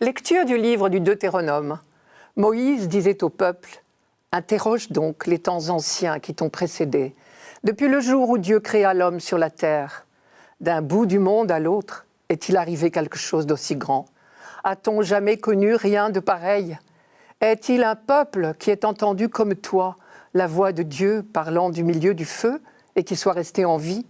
Lecture du livre du Deutéronome. Moïse disait au peuple : « Interroge donc les temps anciens qui t'ont précédé, depuis le jour où Dieu créa l'homme sur la terre. D'un bout du monde à l'autre, est-il arrivé quelque chose d'aussi grand ? A-t-on jamais connu rien de pareil ? Est-il un peuple qui ait entendu comme toi la voix de Dieu parlant du milieu du feu et qui soit resté en vie ?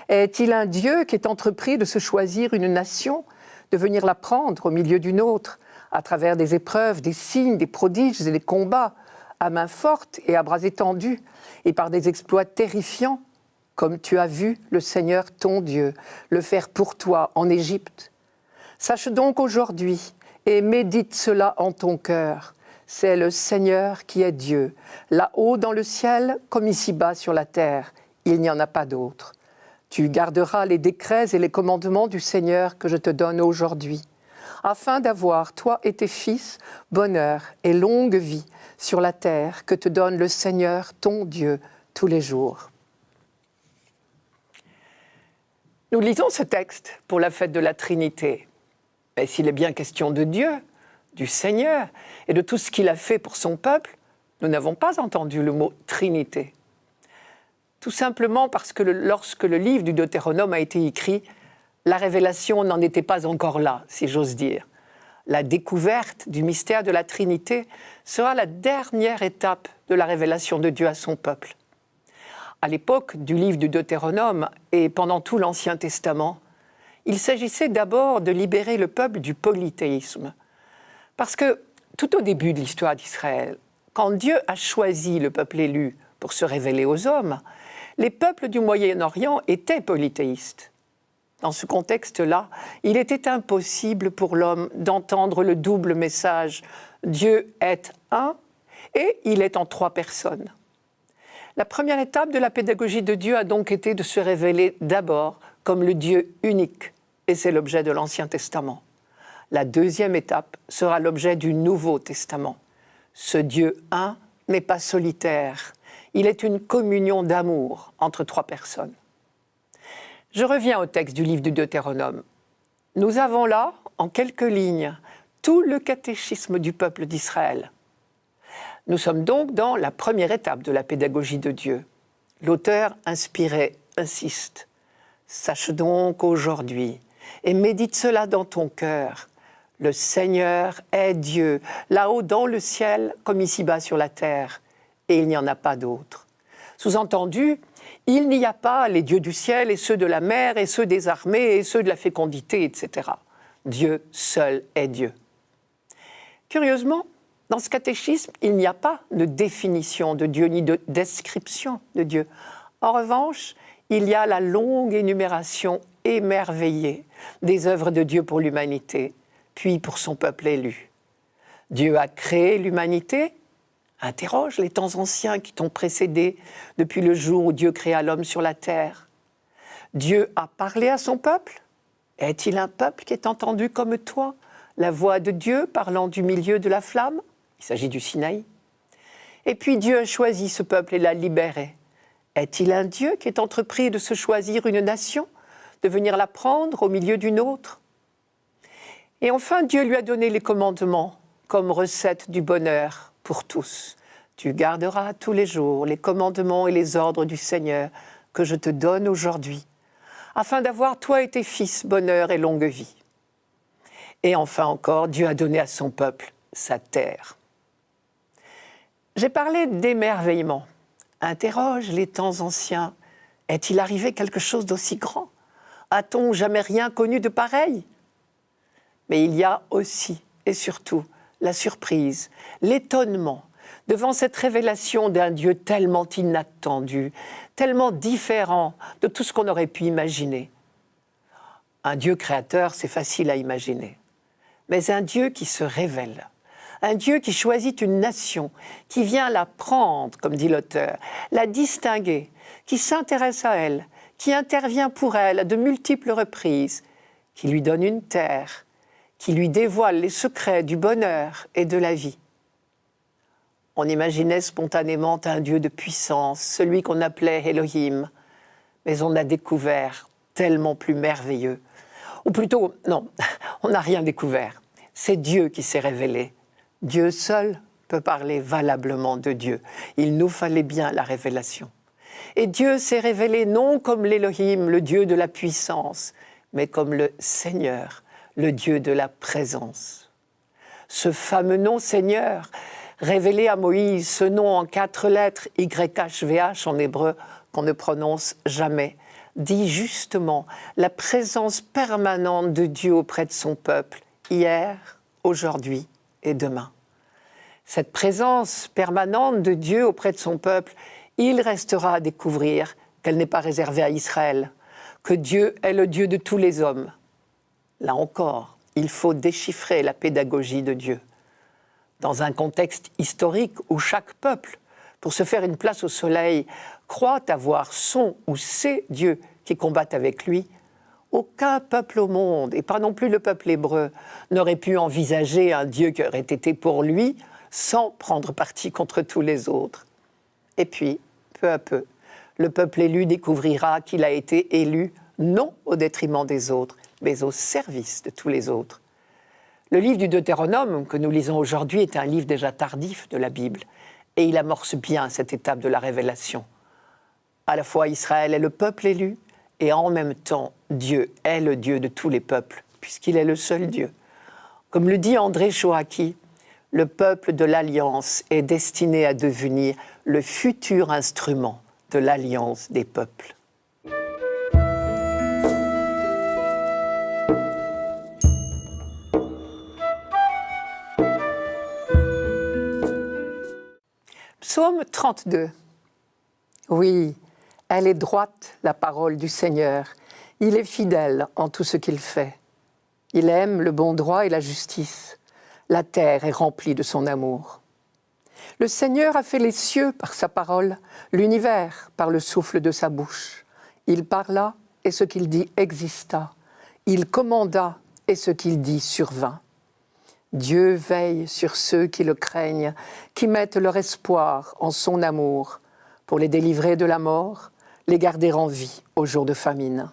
Est-il un Dieu qui ait entrepris de se choisir une nation, de venir la prendre au milieu d'une autre, à travers des épreuves, des signes, des prodiges et des combats, à main forte et à bras étendus, et par des exploits terrifiants, comme tu as vu le Seigneur ton Dieu le faire pour toi en Égypte ? Sache donc aujourd'hui et médite cela en ton cœur. C'est le Seigneur qui est Dieu, là-haut dans le ciel comme ici-bas sur la terre. Il n'y en a pas d'autre. Tu garderas les décrets et les commandements du Seigneur que je te donne aujourd'hui, afin d'avoir, toi et tes fils, bonheur et longue vie sur la terre que te donne le Seigneur ton Dieu tous les jours. » Nous lisons ce texte pour la fête de la Trinité. Mais s'il est bien question de Dieu, du Seigneur et de tout ce qu'il a fait pour son peuple, nous n'avons pas entendu le mot Trinité. Tout simplement parce que lorsque le livre du Deutéronome a été écrit, la révélation n'en était pas encore là, si j'ose dire. La découverte du mystère de la Trinité sera la dernière étape de la révélation de Dieu à son peuple. À l'époque du livre du Deutéronome et pendant tout l'Ancien Testament, il s'agissait d'abord de libérer le peuple du polythéisme. Parce que tout au début de l'histoire d'Israël, quand Dieu a choisi le peuple élu pour se révéler aux hommes, les peuples du Moyen-Orient étaient polythéistes. Dans ce contexte-là, il était impossible pour l'homme d'entendre le double message « Dieu est un » et « il est en trois personnes ». La première étape de la pédagogie de Dieu a donc été de se révéler d'abord comme le Dieu unique, et c'est l'objet de l'Ancien Testament. La deuxième étape sera l'objet du Nouveau Testament. Ce Dieu un n'est pas solitaire, il est une communion d'amour entre trois personnes. Je reviens au texte du livre du Deutéronome. Nous avons là, en quelques lignes, tout le catéchisme du peuple d'Israël. Nous sommes donc dans la première étape de la pédagogie de Dieu. L'auteur inspiré insiste. « Sache donc aujourd'hui et médite cela dans ton cœur. Le Seigneur est Dieu, là-haut dans le ciel comme ici-bas sur la terre, et il n'y en a pas d'autre. » Sous-entendu, il n'y a pas les dieux du ciel et ceux de la mer et ceux des armées et ceux de la fécondité, etc. Dieu seul est Dieu. Curieusement, dans ce catéchisme, il n'y a pas de définition de Dieu ni de description de Dieu. En revanche, il y a la longue énumération émerveillée des œuvres de Dieu pour l'humanité, puis pour son peuple élu. Dieu a créé l'humanité. Interroge les temps anciens qui t'ont précédé depuis le jour où Dieu créa l'homme sur la terre. Dieu a parlé à son peuple. Est-il un peuple qui est entendu comme toi, la voix de Dieu parlant du milieu de la flamme ? Il s'agit du Sinaï. Et puis Dieu a choisi ce peuple et l'a libéré. Est-il un Dieu qui est entrepris de se choisir une nation, de venir la prendre au milieu d'une autre ? Et enfin, Dieu lui a donné les commandements comme recette du bonheur pour tous. Tu garderas tous les jours les commandements et les ordres du Seigneur que je te donne aujourd'hui, afin d'avoir, toi et tes fils, bonheur et longue vie. Et enfin encore, Dieu a donné à son peuple sa terre. J'ai parlé d'émerveillement. Interroge les temps anciens. Est-il arrivé quelque chose d'aussi grand ? A-t-on jamais rien connu de pareil ? Mais il y a aussi et surtout la surprise, l'étonnement devant cette révélation d'un Dieu tellement inattendu, tellement différent de tout ce qu'on aurait pu imaginer. Un Dieu créateur, c'est facile à imaginer. Mais un Dieu qui se révèle, un Dieu qui choisit une nation, qui vient la prendre, comme dit l'auteur, la distinguer, qui s'intéresse à elle, qui intervient pour elle à de multiples reprises, qui lui donne une terre, qui lui dévoile les secrets du bonheur et de la vie. On imaginait spontanément un Dieu de puissance, celui qu'on appelait Elohim, mais on a découvert tellement plus merveilleux. Ou plutôt, non, on n'a rien découvert. C'est Dieu qui s'est révélé. Dieu seul peut parler valablement de Dieu. Il nous fallait bien la révélation. Et Dieu s'est révélé non comme l'Élohim, le Dieu de la puissance, mais comme le Seigneur, le Dieu de la présence. Ce fameux nom Seigneur, révélé à Moïse, ce nom en 4 lettres, YHVH en hébreu, qu'on ne prononce jamais, dit justement la présence permanente de Dieu auprès de son peuple, hier, aujourd'hui et demain. Cette présence permanente de Dieu auprès de son peuple, il restera à découvrir qu'elle n'est pas réservée à Israël, que Dieu est le Dieu de tous les hommes. Là encore, il faut déchiffrer la pédagogie de Dieu. Dans un contexte historique où chaque peuple, pour se faire une place au soleil, croit avoir son ou ses dieux qui combattent avec lui, aucun peuple au monde, et pas non plus le peuple hébreu, n'aurait pu envisager un Dieu qui aurait été pour lui sans prendre parti contre tous les autres. Et puis, peu à peu, le peuple élu découvrira qu'il a été élu non au détriment des autres, mais au service de tous les autres. Le livre du Deutéronome, que nous lisons aujourd'hui, est un livre déjà tardif de la Bible, et il amorce bien cette étape de la révélation. À la fois Israël est le peuple élu, et en même temps, Dieu est le Dieu de tous les peuples, puisqu'il est le seul Dieu. Comme le dit André Choaki, le peuple de l'Alliance est destiné à devenir le futur instrument de l'Alliance des peuples. Psaume 32. Oui, elle est droite, la parole du Seigneur. Il est fidèle en tout ce qu'il fait. Il aime le bon droit et la justice. La terre est remplie de son amour. Le Seigneur a fait les cieux par sa parole, l'univers par le souffle de sa bouche. Il parla et ce qu'il dit exista. Il commanda et ce qu'il dit survint. Dieu veille sur ceux qui le craignent, qui mettent leur espoir en son amour, pour les délivrer de la mort, les garder en vie au jour de famine.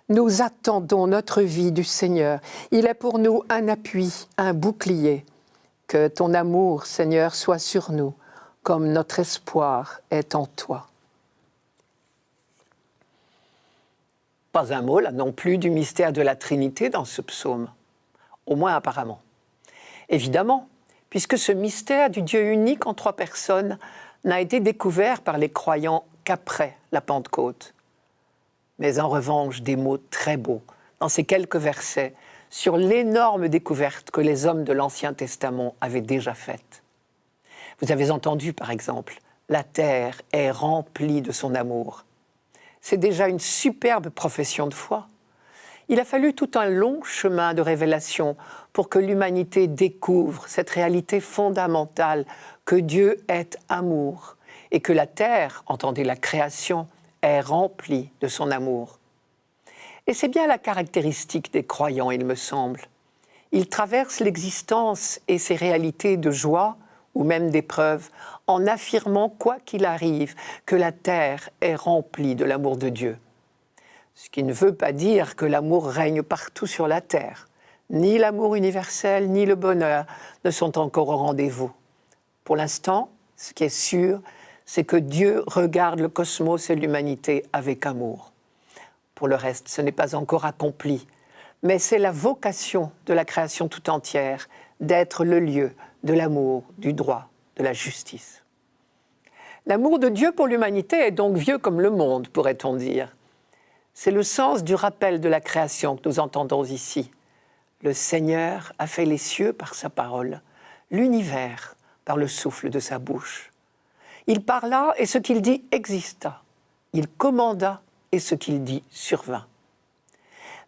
Nous attendons notre vie du Seigneur. Il est pour nous un appui, un bouclier. Que ton amour, Seigneur, soit sur nous, comme notre espoir est en toi. Pas un mot, là non plus, du mystère de la Trinité dans ce psaume, au moins apparemment. Évidemment, puisque ce mystère du Dieu unique en 3 personnes n'a été découvert par les croyants qu'après la Pentecôte. Mais en revanche, des mots très beaux dans ces quelques versets sur l'énorme découverte que les hommes de l'Ancien Testament avaient déjà faite. Vous avez entendu, par exemple, « La terre est remplie de son amour ». C'est déjà une superbe profession de foi. Il a fallu tout un long chemin de révélation pour que l'humanité découvre cette réalité fondamentale que Dieu est amour et que la terre, entendez la création, est remplie de son amour. Et c'est bien la caractéristique des croyants, il me semble. Ils traversent l'existence et ses réalités de joie ou même d'épreuve en affirmant, quoi qu'il arrive, que la terre est remplie de l'amour de Dieu. Ce qui ne veut pas dire que l'amour règne partout sur la terre. Ni l'amour universel, ni le bonheur ne sont encore au rendez-vous. Pour l'instant, ce qui est sûr, c'est que Dieu regarde le cosmos et l'humanité avec amour. Pour le reste, ce n'est pas encore accompli, mais c'est la vocation de la création tout entière d'être le lieu de l'amour, du droit, de la justice. L'amour de Dieu pour l'humanité est donc vieux comme le monde, pourrait-on dire. C'est le sens du rappel de la création que nous entendons ici. Le Seigneur a fait les cieux par sa parole, l'univers par le souffle de sa bouche. Il parla et ce qu'il dit exista. Il commanda et ce qu'il dit survint.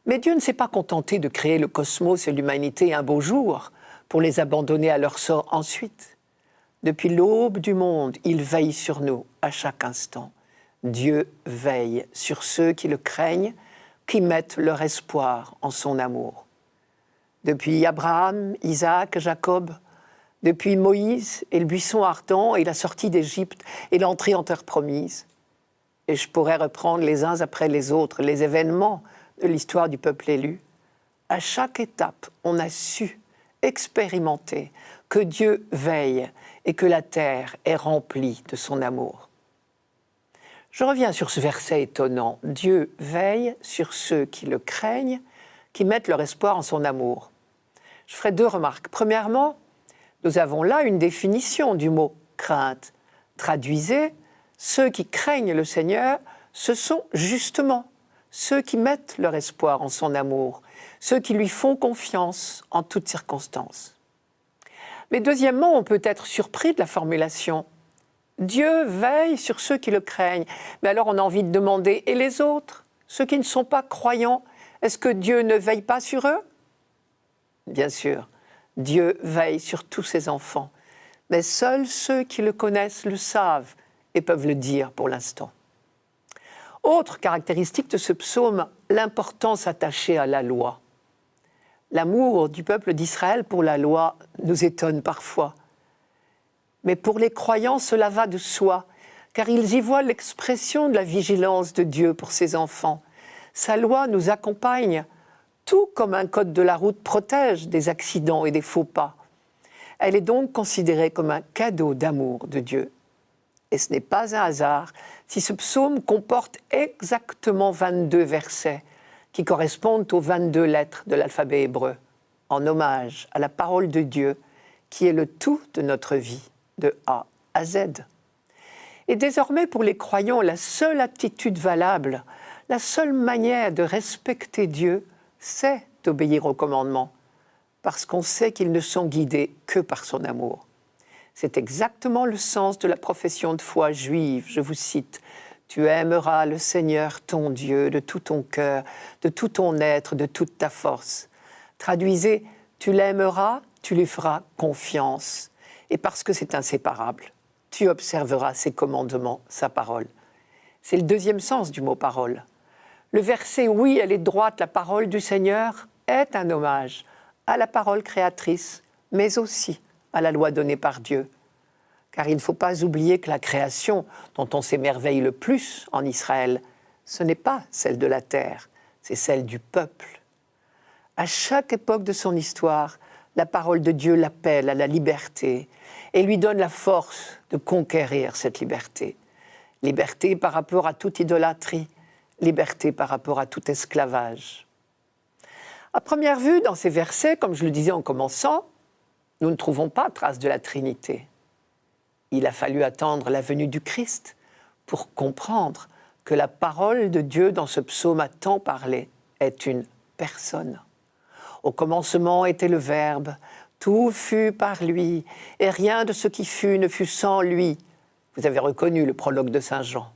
Mais Dieu ne s'est pas contenté de créer le cosmos et l'humanité un beau jour pour les abandonner à leur sort ensuite. Depuis l'aube du monde, il veille sur nous à chaque instant. Dieu veille sur ceux qui le craignent, qui mettent leur espoir en son amour. Depuis Abraham, Isaac, Jacob, depuis Moïse et le buisson ardent et la sortie d'Égypte et l'entrée en terre promise. Et je pourrais reprendre les uns après les autres les événements de l'histoire du peuple élu. À chaque étape, on a su expérimenter que Dieu veille et que la terre est remplie de son amour. Je reviens sur ce verset étonnant. Dieu veille sur ceux qui le craignent, qui mettent leur espoir en son amour. Je ferai 2 remarques. Premièrement, nous avons là une définition du mot crainte. Traduisez, ceux qui craignent le Seigneur, ce sont justement ceux qui mettent leur espoir en son amour, ceux qui lui font confiance en toutes circonstances. Mais deuxièmement, on peut être surpris de la formulation. Dieu veille sur ceux qui le craignent. Mais alors on a envie de demander, et les autres, ceux qui ne sont pas croyants, est-ce que Dieu ne veille pas sur eux? Bien sûr, Dieu veille sur tous ses enfants, mais seuls ceux qui le connaissent le savent et peuvent le dire pour l'instant. Autre caractéristique de ce psaume, l'importance attachée à la loi. L'amour du peuple d'Israël pour la loi nous étonne parfois. Mais pour les croyants, cela va de soi, car ils y voient l'expression de la vigilance de Dieu pour ses enfants. Sa loi nous accompagne, tout comme un code de la route protège des accidents et des faux pas. Elle est donc considérée comme un cadeau d'amour de Dieu. Et ce n'est pas un hasard si ce psaume comporte exactement 22 versets qui correspondent aux 22 lettres de l'alphabet hébreu, en hommage à la parole de Dieu qui est le tout de notre vie, de A à Z. Et désormais, pour les croyants, la seule attitude valable, la seule manière de respecter Dieu, c'est d'obéir aux commandements, parce qu'on sait qu'ils ne sont guidés que par son amour. C'est exactement le sens de la profession de foi juive, je vous cite. « Tu aimeras le Seigneur ton Dieu de tout ton cœur, de tout ton être, de toute ta force. » Traduisez, tu l'aimeras, tu lui feras confiance. Et parce que c'est inséparable, tu observeras ses commandements, sa parole. C'est le deuxième sens du mot parole. Le verset « Oui, elle est droite, la parole du Seigneur » est un hommage à la parole créatrice, mais aussi à la loi donnée par Dieu. Car il ne faut pas oublier que la création dont on s'émerveille le plus en Israël, ce n'est pas celle de la terre, c'est celle du peuple. À chaque époque de son histoire, la parole de Dieu l'appelle à la liberté et lui donne la force de conquérir cette liberté. Liberté par rapport à toute idolâtrie, liberté par rapport à tout esclavage. À première vue, dans ces versets, comme je le disais en commençant, nous ne trouvons pas trace de la Trinité. Il a fallu attendre la venue du Christ pour comprendre que la parole de Dieu dans ce psaume à tant parlé est une personne. Au commencement était le Verbe, tout fut par lui, et rien de ce qui fut ne fut sans lui. Vous avez reconnu le prologue de Saint Jean.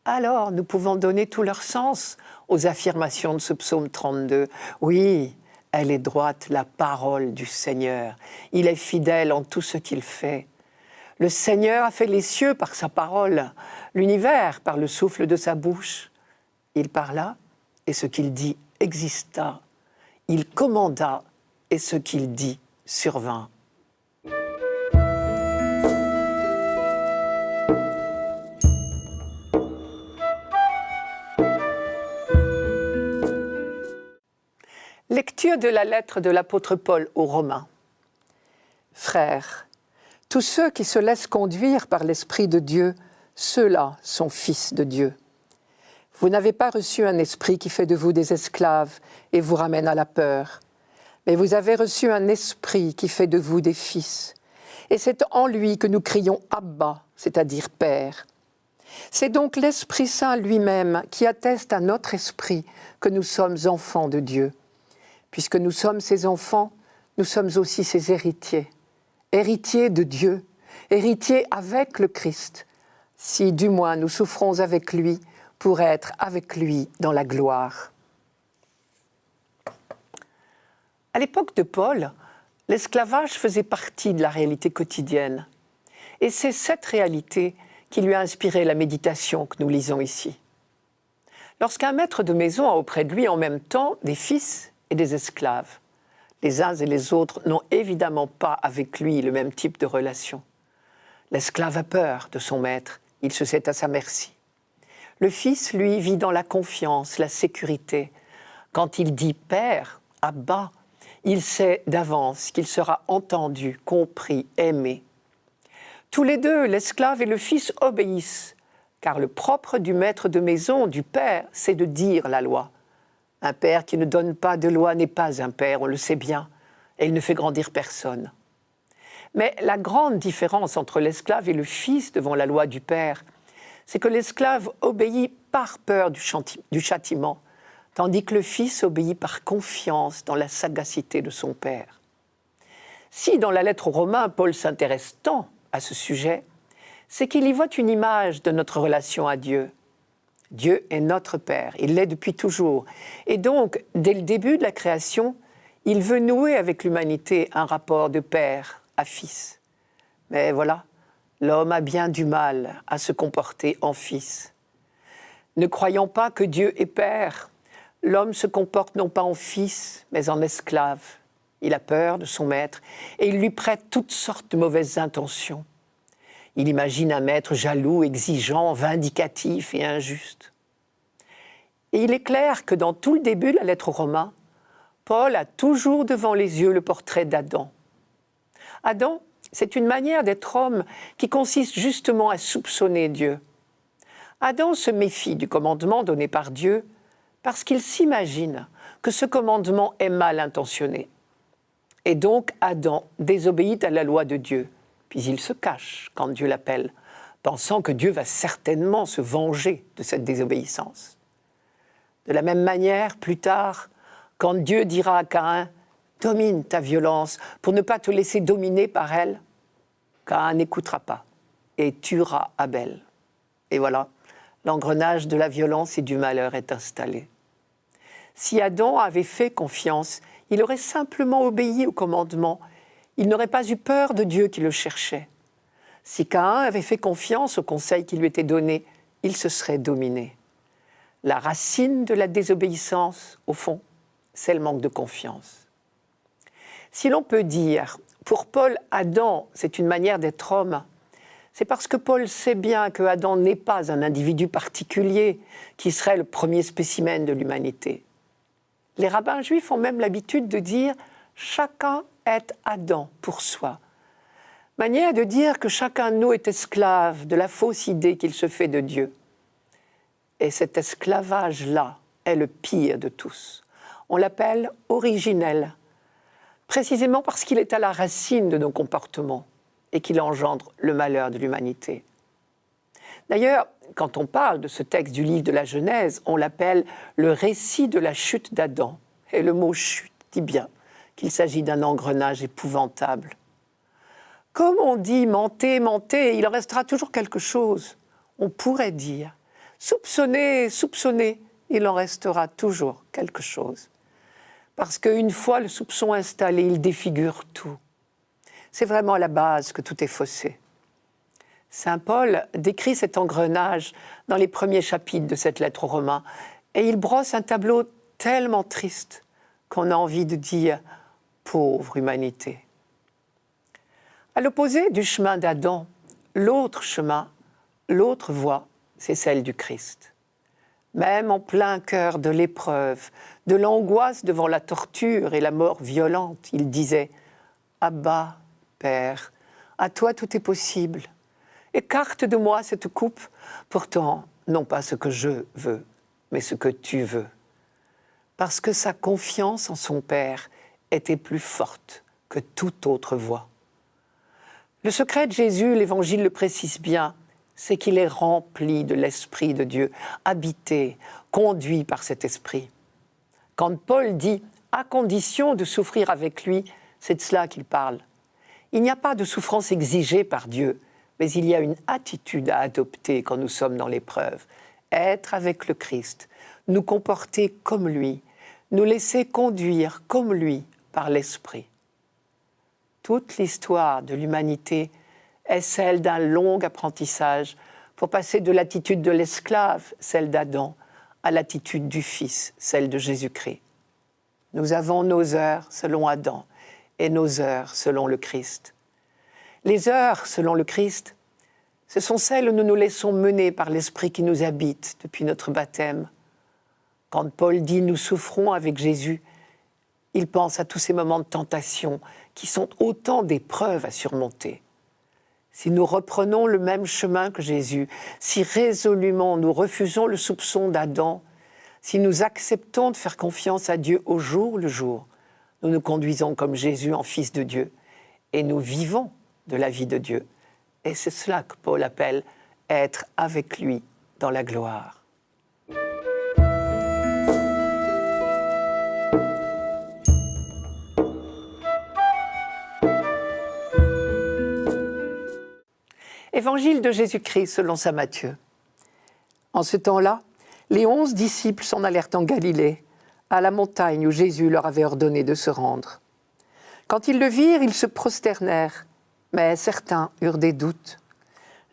Alors nous pouvons donner tout leur sens aux affirmations de ce psaume 32. Oui, elle est droite, la parole du Seigneur. Il est fidèle en tout ce qu'il fait. Le Seigneur a fait les cieux par sa parole, l'univers par le souffle de sa bouche. Il parla, et ce qu'il dit exista. Il commanda, et ce qu'il dit survint. Lecture de la lettre de l'apôtre Paul aux Romains. Frères, tous ceux qui se laissent conduire par l'Esprit de Dieu, ceux-là sont fils de Dieu. Vous n'avez pas reçu un esprit qui fait de vous des esclaves et vous ramène à la peur, mais vous avez reçu un esprit qui fait de vous des fils. Et c'est en lui que nous crions « Abba », c'est-à-dire « Père ». C'est donc l'Esprit Saint lui-même qui atteste à notre esprit que nous sommes enfants de Dieu. Puisque nous sommes ses enfants, nous sommes aussi ses héritiers. Héritiers de Dieu, héritiers avec le Christ, si du moins nous souffrons avec lui pour être avec lui dans la gloire. À l'époque de Paul, l'esclavage faisait partie de la réalité quotidienne. Et c'est cette réalité qui lui a inspiré la méditation que nous lisons ici. Lorsqu'un maître de maison a auprès de lui en même temps des fils et des esclaves, les uns et les autres n'ont évidemment pas avec lui le même type de relation. L'esclave a peur de son maître, il se sait à sa merci. Le fils, lui, vit dans la confiance, la sécurité. Quand il dit « Père »,« Abba », Il sait d'avance qu'il sera entendu, compris, aimé. Tous les deux, l'esclave et le fils, obéissent, car le propre du maître de maison, du père, c'est de dire la loi. Un père qui ne donne pas de loi n'est pas un père, on le sait bien, et il ne fait grandir personne. Mais la grande différence entre l'esclave et le fils devant la loi du père, c'est que l'esclave obéit par peur du châtiment, tandis que le fils obéit par confiance dans la sagacité de son père. Si dans la lettre aux Romains, Paul s'intéresse tant à ce sujet, c'est qu'il y voit une image de notre relation à Dieu. Dieu est notre Père, il l'est depuis toujours. Et donc, dès le début de la création, il veut nouer avec l'humanité un rapport de père à fils. Mais voilà, l'homme a bien du mal à se comporter en fils. Ne croyant pas que Dieu est père, l'homme se comporte non pas en fils, mais en esclave. Il a peur de son maître et il lui prête toutes sortes de mauvaises intentions. Il imagine un maître jaloux, exigeant, vindicatif et injuste. Et il est clair que dans tout le début de la lettre aux Romains, Paul a toujours devant les yeux le portrait d'Adam. Adam, c'est une manière d'être homme qui consiste justement à soupçonner Dieu. Adam se méfie du commandement donné par Dieu parce qu'il s'imagine que ce commandement est mal intentionné. Et donc Adam désobéit à la loi de Dieu. Puis il se cache quand Dieu l'appelle, pensant que Dieu va certainement se venger de cette désobéissance. De la même manière, plus tard, quand Dieu dira à Caïn « Domine ta violence pour ne pas te laisser dominer par elle », Caïn n'écoutera pas et tuera Abel. Et voilà, l'engrenage de la violence et du malheur est installé. Si Adam avait fait confiance, il aurait simplement obéi au commandement. Il n'aurait pas eu peur de Dieu qui le cherchait. Si Caïn avait fait confiance au conseil qui lui était donné, il se serait dominé. La racine de la désobéissance, au fond, c'est le manque de confiance. Si l'on peut dire, pour Paul, Adam, c'est une manière d'être homme, c'est parce que Paul sait bien que Adam n'est pas un individu particulier qui serait le premier spécimen de l'humanité. Les rabbins juifs ont même l'habitude de dire « chacun est Adam pour soi ». Manière de dire que chacun de nous est esclave de la fausse idée qu'il se fait de Dieu. Et cet esclavage-là est le pire de tous. On l'appelle originel, précisément parce qu'il est à la racine de nos comportements et qu'il engendre le malheur de l'humanité. D'ailleurs, quand on parle de ce texte du livre de la Genèse, on l'appelle le récit de la chute d'Adam. Et le mot « chute » dit bien qu'il s'agit d'un engrenage épouvantable. Comme on dit « mentez, mentez », il en restera toujours quelque chose. On pourrait dire « soupçonnez, soupçonnez », il en restera toujours quelque chose. Parce qu'une fois le soupçon installé, il défigure tout. C'est vraiment à la base que tout est faussé. Saint Paul décrit cet engrenage dans les premiers chapitres de cette lettre aux Romains et il brosse un tableau tellement triste qu'on a envie de dire « pauvre humanité ». À l'opposé du chemin d'Adam, l'autre chemin, l'autre voie, c'est celle du Christ. Même en plein cœur de l'épreuve, de l'angoisse devant la torture et la mort violente, il disait « Abba, Père, à toi tout est possible. Écarte de moi cette coupe, pourtant, non pas ce que je veux, mais ce que tu veux. » Parce que sa confiance en son Père était plus forte que toute autre voie. Le secret de Jésus, l'Évangile le précise bien, c'est qu'il est rempli de l'Esprit de Dieu, habité, conduit par cet Esprit. Quand Paul dit « à condition de souffrir avec lui », c'est de cela qu'il parle. Il n'y a pas de souffrance exigée par Dieu, mais il y a une attitude à adopter quand nous sommes dans l'épreuve. Être avec le Christ, nous comporter comme lui, nous laisser conduire comme lui par l'Esprit. Toute l'histoire de l'humanité est celle d'un long apprentissage pour passer de l'attitude de l'esclave, celle d'Adam, à l'attitude du Fils, celle de Jésus-Christ. Nous avons nos heures selon Adam et nos heures selon le Christ. Les heures selon le Christ, ce sont celles où nous nous laissons mener par l'Esprit qui nous habite depuis notre baptême. Quand Paul dit « nous souffrons avec Jésus », Il pense à tous ces moments de tentation qui sont autant d'épreuves à surmonter. Si nous reprenons le même chemin que Jésus, si résolument nous refusons le soupçon d'Adam, si nous acceptons de faire confiance à Dieu au jour le jour, nous nous conduisons comme Jésus en Fils de Dieu et nous vivons de la vie de Dieu. Et c'est cela que Paul appelle être avec lui dans la gloire. Évangile de Jésus-Christ selon saint Matthieu. En ce temps-là, les 11 disciples s'en allèrent en Galilée, à la montagne où Jésus leur avait ordonné de se rendre. Quand ils le virent, ils se prosternèrent, mais certains eurent des doutes.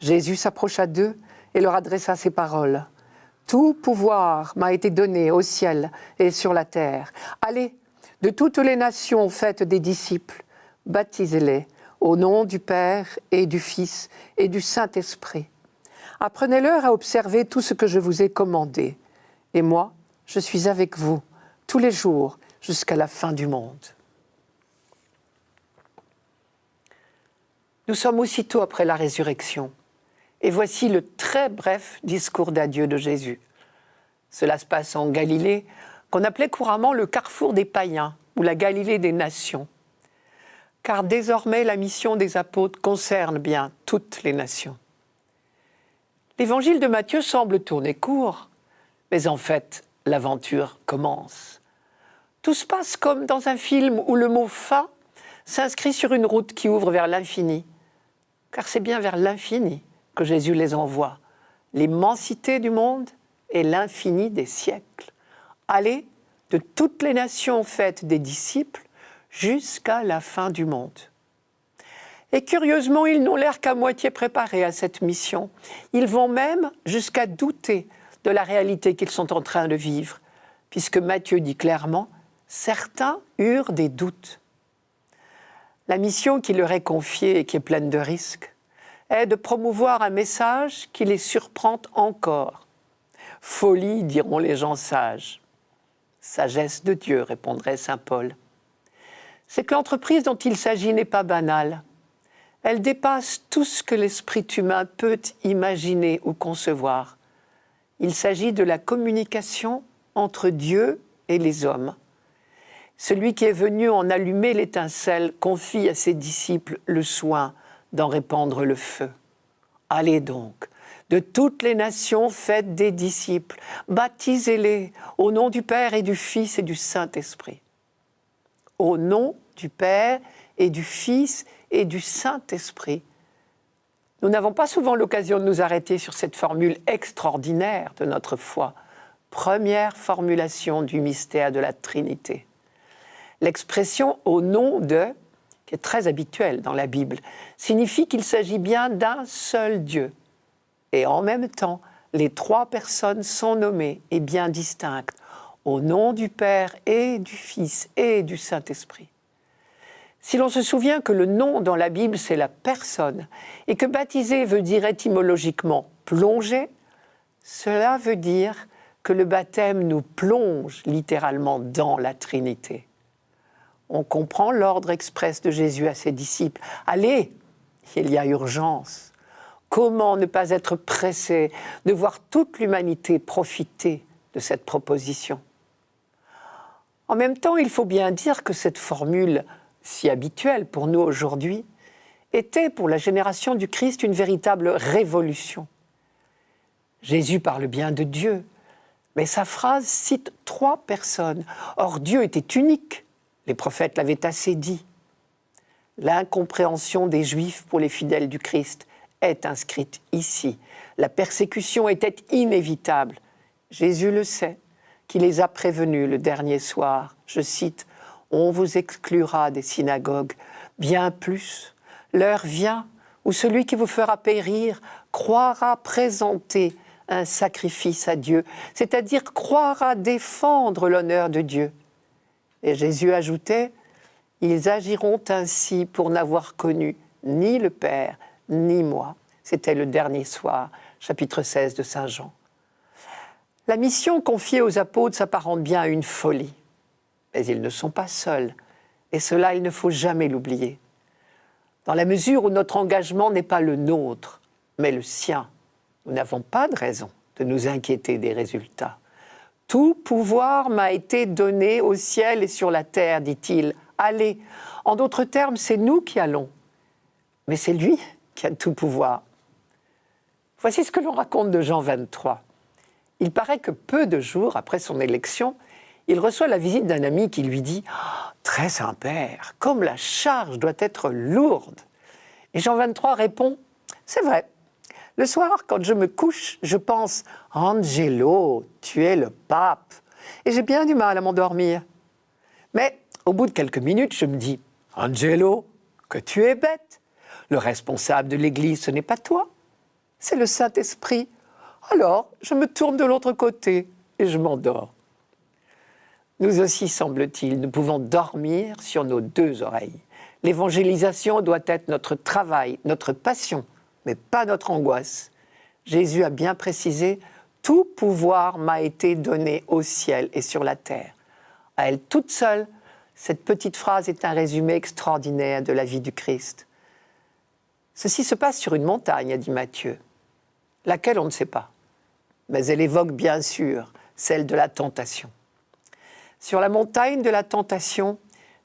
Jésus s'approcha d'eux et leur adressa ces paroles. « Tout pouvoir m'a été donné au ciel et sur la terre. Allez, de toutes les nations faites des disciples, baptisez-les au nom du Père et du Fils et du Saint-Esprit. Apprenez-leur à observer tout ce que je vous ai commandé. Et moi, je suis avec vous tous les jours jusqu'à la fin du monde. » Nous sommes aussitôt après la résurrection. Et voici le très bref discours d'adieu de Jésus. Cela se passe en Galilée, qu'on appelait couramment le carrefour des païens ou la Galilée des nations. Car désormais, la mission des apôtres concerne bien toutes les nations. L'évangile de Matthieu semble tourner court, mais en fait, l'aventure commence. Tout se passe comme dans un film où le mot « fin » s'inscrit sur une route qui ouvre vers l'infini. Car c'est bien vers l'infini que Jésus les envoie, l'immensité du monde et l'infini des siècles. Allez, de toutes les nations faites des disciples, jusqu'à la fin du monde. Et curieusement, ils n'ont l'air qu'à moitié préparés à cette mission. Ils vont même jusqu'à douter de la réalité qu'ils sont en train de vivre, puisque Matthieu dit clairement « certains eurent des doutes ». La mission qui leur est confiée et qui est pleine de risques est de promouvoir un message qui les surprend encore. « Folie », diront les gens sages. « Sagesse de Dieu », répondrait saint Paul. C'est que l'entreprise dont il s'agit n'est pas banale. Elle dépasse tout ce que l'esprit humain peut imaginer ou concevoir. Il s'agit de la communication entre Dieu et les hommes. Celui qui est venu en allumer l'étincelle confie à ses disciples le soin d'en répandre le feu. Allez donc, de toutes les nations faites des disciples, baptisez-les au nom du Père et du Fils et du Saint-Esprit. Au nom du Père et du Fils et du Saint-Esprit. Nous n'avons pas souvent l'occasion de nous arrêter sur cette formule extraordinaire de notre foi, première formulation du mystère de la Trinité. L'expression « au nom de », qui est très habituelle dans la Bible, signifie qu'il s'agit bien d'un seul Dieu. Et en même temps, les trois personnes sont nommées et bien distinctes, au nom du Père et du Fils et du Saint-Esprit. Si l'on se souvient que le nom dans la Bible, c'est la personne, et que baptiser veut dire étymologiquement plonger, cela veut dire que le baptême nous plonge littéralement dans la Trinité. On comprend l'ordre express de Jésus à ses disciples. « Allez, il y a urgence. Comment ne pas être pressé de voir toute l'humanité profiter de cette proposition ?» En même temps, il faut bien dire que cette formule, si habituelle pour nous aujourd'hui, était pour la génération du Christ une véritable révolution. Jésus parle bien de Dieu, mais sa phrase cite trois personnes. Or, Dieu était unique, les prophètes l'avaient assez dit. L'incompréhension des Juifs pour les fidèles du Christ est inscrite ici. La persécution était inévitable. Jésus le sait, qui les a prévenus le dernier soir. Je cite, « On vous exclura des synagogues, bien plus. L'heure vient où celui qui vous fera périr croira présenter un sacrifice à Dieu, c'est-à-dire croira défendre l'honneur de Dieu. » Et Jésus ajoutait, « Ils agiront ainsi pour n'avoir connu ni le Père, ni moi. » C'était le dernier soir, chapitre 16 de Saint Jean. La mission confiée aux apôtres s'apparente bien à une folie. mais ils ne sont pas seuls. Et cela, il ne faut jamais l'oublier. Dans la mesure où notre engagement n'est pas le nôtre, mais le sien, nous n'avons pas de raison de nous inquiéter des résultats. Tout pouvoir m'a été donné au ciel et sur la terre, dit-il. Allez. En d'autres termes, c'est nous qui allons. Mais c'est lui qui a tout pouvoir. Voici ce que l'on raconte de Jean 23. Il paraît que peu de jours après son élection, il reçoit la visite d'un ami qui lui dit « Très Saint-Père, comme la charge doit être lourde !» Et Jean 23 répond « C'est vrai. Le soir, quand je me couche, je pense « Angelo, tu es le pape !» Et j'ai bien du mal à m'endormir. Mais au bout de quelques minutes, je me dis « Angelo, que tu es bête. Le responsable de l'Église, ce n'est pas toi, c'est le Saint-Esprit. Alors, je me tourne de l'autre côté et je m'endors. » Nous aussi, semble-t-il, nous pouvons dormir sur nos deux oreilles. L'évangélisation doit être notre travail, notre passion, mais pas notre angoisse. Jésus a bien précisé « Tout pouvoir m'a été donné au ciel et sur la terre ». À elle toute seule, cette petite phrase est un résumé extraordinaire de la vie du Christ. Ceci se passe sur une montagne, a dit Matthieu, laquelle on ne sait pas. Mais elle évoque bien sûr celle de la tentation. Sur la montagne de la tentation,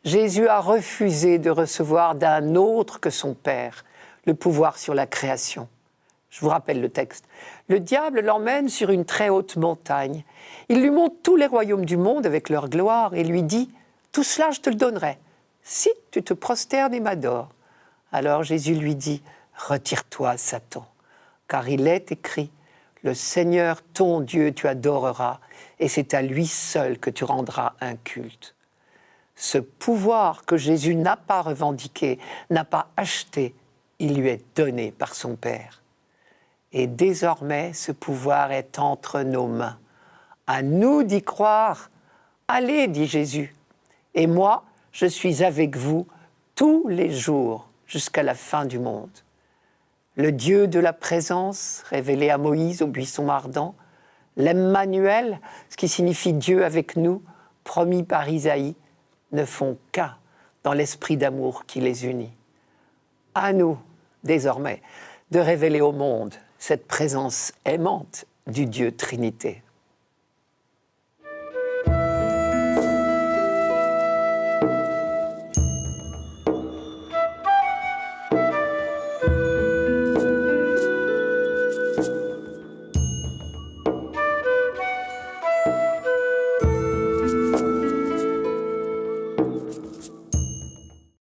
Jésus a refusé de recevoir d'un autre que son Père le pouvoir sur la création. Je vous rappelle le texte. Le diable l'emmène sur une très haute montagne. Il lui montre tous les royaumes du monde avec leur gloire et lui dit « Tout cela, je te le donnerai, si tu te prosternes et m'adores. » Alors Jésus lui dit « Retire-toi, Satan, car il est écrit « Le Seigneur, ton Dieu, tu adoreras, et c'est à lui seul que tu rendras un culte. » Ce pouvoir que Jésus n'a pas revendiqué, n'a pas acheté, il lui est donné par son Père. Et désormais, ce pouvoir est entre nos mains. À nous d'y croire. Allez, dit Jésus, et moi, je suis avec vous tous les jours jusqu'à la fin du monde. Le Dieu de la présence, révélé à Moïse au buisson ardent, l'Emmanuel, ce qui signifie Dieu avec nous, promis par Isaïe, ne font qu'un dans l'esprit d'amour qui les unit. À nous, désormais, de révéler au monde cette présence aimante du Dieu Trinité.